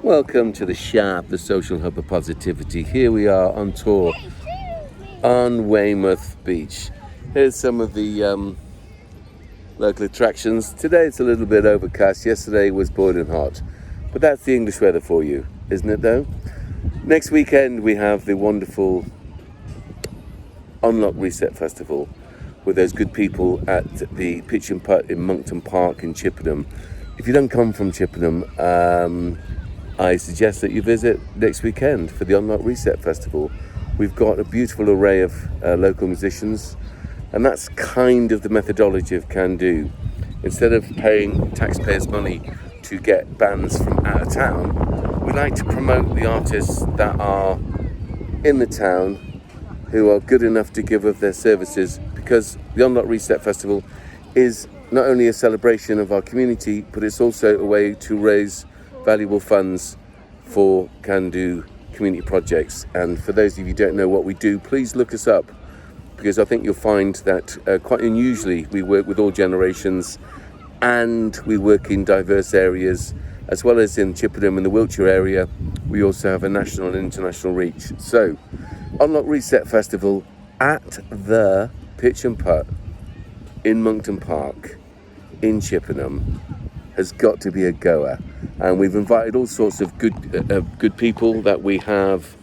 Welcome to the S.H.O.P, the social hub of positivity. Here we are on tour on Weymouth Beach. Here's some of the local attractions. Today it's a little bit overcast. Yesterday was boiling hot. But that's the English weather for you, isn't it though? Next weekend we have the wonderful Unlock Reset Festival with those good people at the Pitch and Putt in Monkton Park in Chippenham. If you don't come from Chippenham, I suggest that you visit next weekend for the Unlock Reset Festival. We've got a beautiful array of local musicians, and that's kind of the methodology of Can Do. Instead of paying taxpayers' money to get bands from out of town, we like to promote the artists that are in the town who are good enough to give of their services, because the Unlock Reset Festival is not only a celebration of our community, but it's also a way to raise valuable funds for Can Do community projects. And for those of you who don't know what we do, please look us up, because I think you'll find that quite unusually we work with all generations, and we work in diverse areas, as well as in Chippenham in the Wiltshire area. We also have a national and international reach. So Unlock Reset Festival at the Pitch and Putt in Monkton Park in Chippenham has got to be a goer, and we've invited all sorts of good people that we have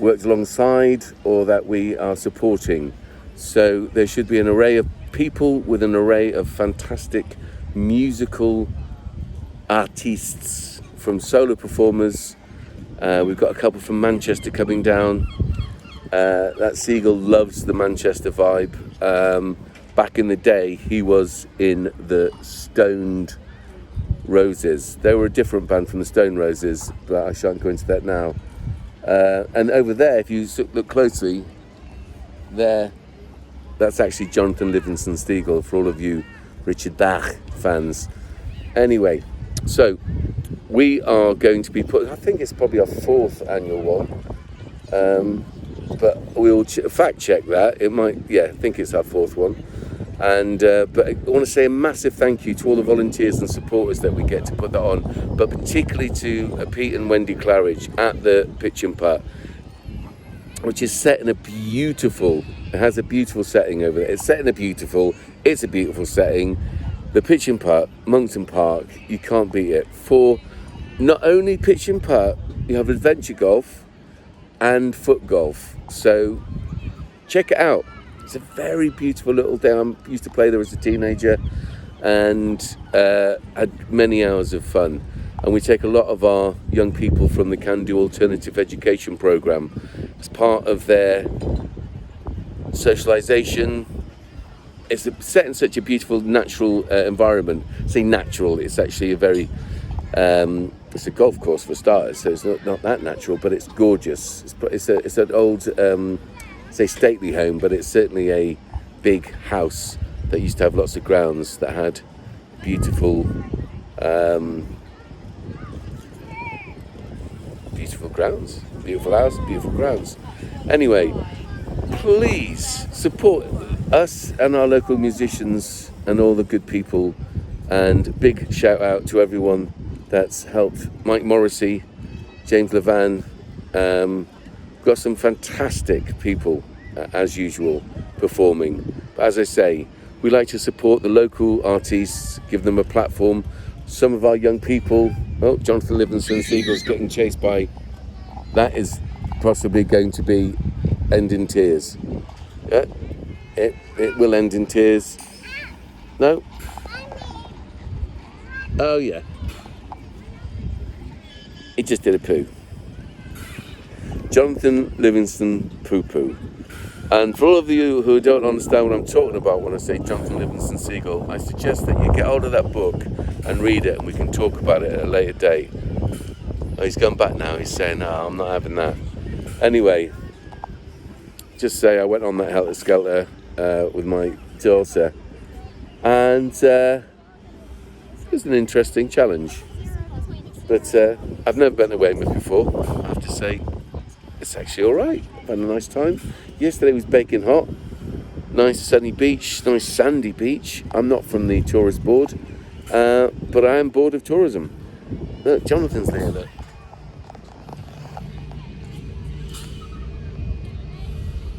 worked alongside or that we are supporting. So there should be an array of people with an array of fantastic musical artists, from solo performers. We've got a couple from Manchester coming down. That Seagull loves the Manchester vibe. Back in the day, he was in the Stoned Roses. They were a different band from the Stone Roses, but I shan't go into that now. And over there, if you look closely, that's actually Jonathan Livingston Seagull, for all of you Richard Bach fans. Anyway, so we are going to be I think it's probably our 4th annual one. But we'll fact check that. It might, I think it's our 4th one. And but I want to say a massive thank you to all the volunteers and supporters that we get to put that on, but particularly to Pete and Wendy Claridge at the Pitch and Putt, which is set in it has a beautiful setting over there. It's a beautiful setting. The Pitch and Putt, Monkton Park, you can't beat it. For not only Pitch and Putt, you have adventure golf and foot golf. So check it out. It's a very beautiful little day. I used to play there as a teenager and had many hours of fun. And we take a lot of our young people from the Can Do Alternative Education Programme as part of their socialisation. It's set in such a beautiful natural environment. I say natural, it's actually a very it's a golf course for starters, so it's not that natural, but it's gorgeous. It's an old say stately home, but it's certainly a big house that used to have lots of grounds that had beautiful grounds, beautiful house, beautiful grounds. Anyway, please support us and our local musicians and all the good people, and big shout out to everyone that's helped. Mike Morrissey, James Levan, got some fantastic people as usual performing. But as I say, we like to support the local artists, give them a platform. Some of our young people, Jonathan Livingston Seagull's getting chased by, that is possibly going to be end in tears. Yeah, it will end in tears. No? Oh yeah. He just did a poo. Jonathan Livingston poo-poo. And for all of you who don't understand what I'm talking about when I say Jonathan Livingston Seagull, I suggest that you get hold of that book and read it, and we can talk about it at a later date. Oh, he's gone back now. He's saying, no, I'm not having that. Anyway, just say I went on that Helter Skelter with my daughter, and it was an interesting challenge. But I've never been to Weymouth before. I have to say, it's actually all right. I've had a nice time. Yesterday was baking hot. Nice sunny beach, nice sandy beach. I'm not from the tourist board, but I am bored of tourism. Look, Jonathan's there, look.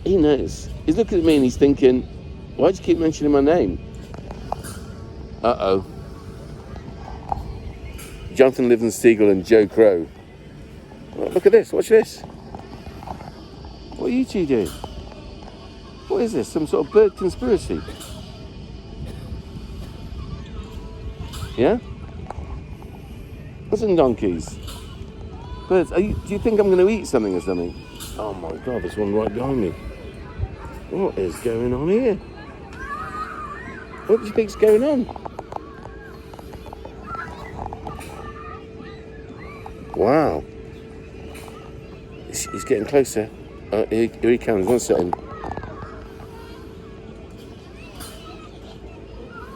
He knows. He's looking at me and he's thinking, why do you keep mentioning my name? Uh-oh. Jonathan Livingston and Joe Crow. Oh, look at this, watch this. What are you two doing? What is this, some sort of bird conspiracy? Yeah? Listen, donkeys. Birds, do you think I'm going to eat something or something? Oh my God, there's one right behind me. What is going on here? What do you think's going on? Wow. He's getting closer. Here he comes, 1 second.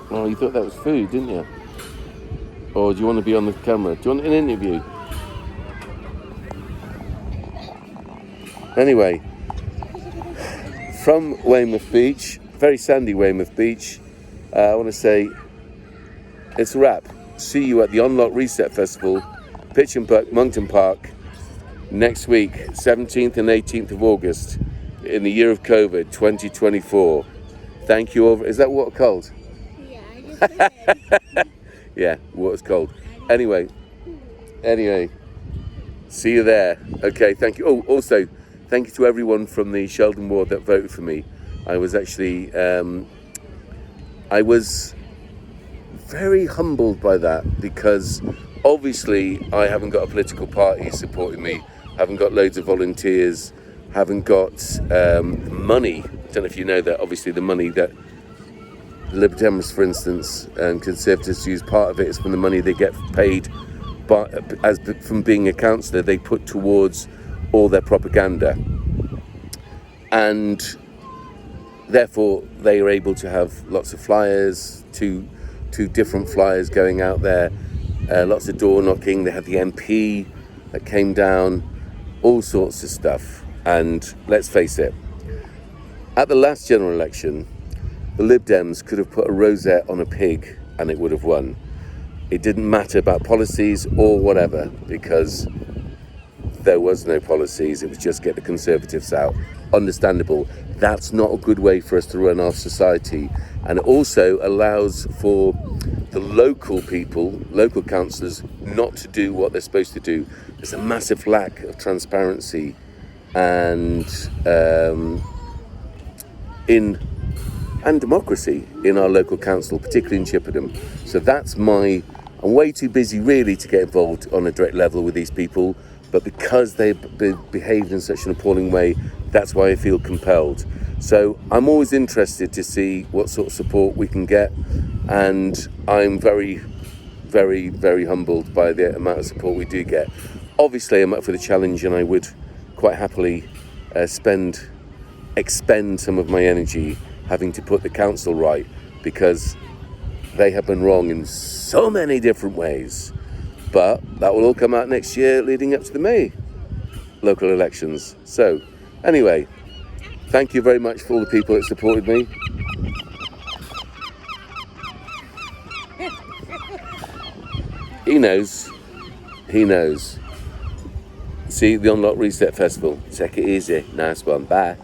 Oh, you thought that was food, didn't you? Or do you want to be on the camera? Do you want an interview? Anyway, from Weymouth Beach, very sandy Weymouth Beach, I want to say it's a wrap. See you at the Unlock Reset Festival, Pitch and Putt, Monkton Park, next week, 17th and 18th of August, in the year of COVID, 2024. Thank you. Is that water cold? Yeah, I just did. Yeah, water's cold. Anyway, see you there. Okay, thank you. Oh, also, thank you to everyone from the Sheldon ward that voted for me. I was actually, I was very humbled by that, because obviously I haven't got a political party supporting me, haven't got loads of volunteers, haven't got money. I don't know if you know that, obviously the money that Libertarians, for instance, and Conservatives use, part of it is from the money they get paid from being a councillor, they put towards all their propaganda. And therefore they are able to have lots of flyers, two different flyers going out there, lots of door knocking. They had the MP that came down, all sorts of stuff. And let's face it, at the last general election, the Lib Dems could have put a rosette on a pig and it would have won. It didn't matter about policies or whatever, because there was no policies. It was just get the Conservatives out. Understandable. That's not a good way for us to run our society. And it also allows for the local people, local councillors, not to do what they're supposed to do. There's a massive lack of transparency and democracy in our local council, particularly in Chippenham. So I'm way too busy really to get involved on a direct level with these people, but because they behaved in such an appalling way, that's why I feel compelled. So I'm always interested to see what sort of support we can get, and I'm very, very, very humbled by the amount of support we do get. Obviously, I'm up for the challenge, and I would quite happily expend some of my energy having to put the council right, because they have been wrong in so many different ways. But that will all come out next year leading up to the May local elections. So anyway, thank you very much for all the people that supported me. He knows. See you at the Unlock Reset Festival. Take it easy. Nice one. Bye.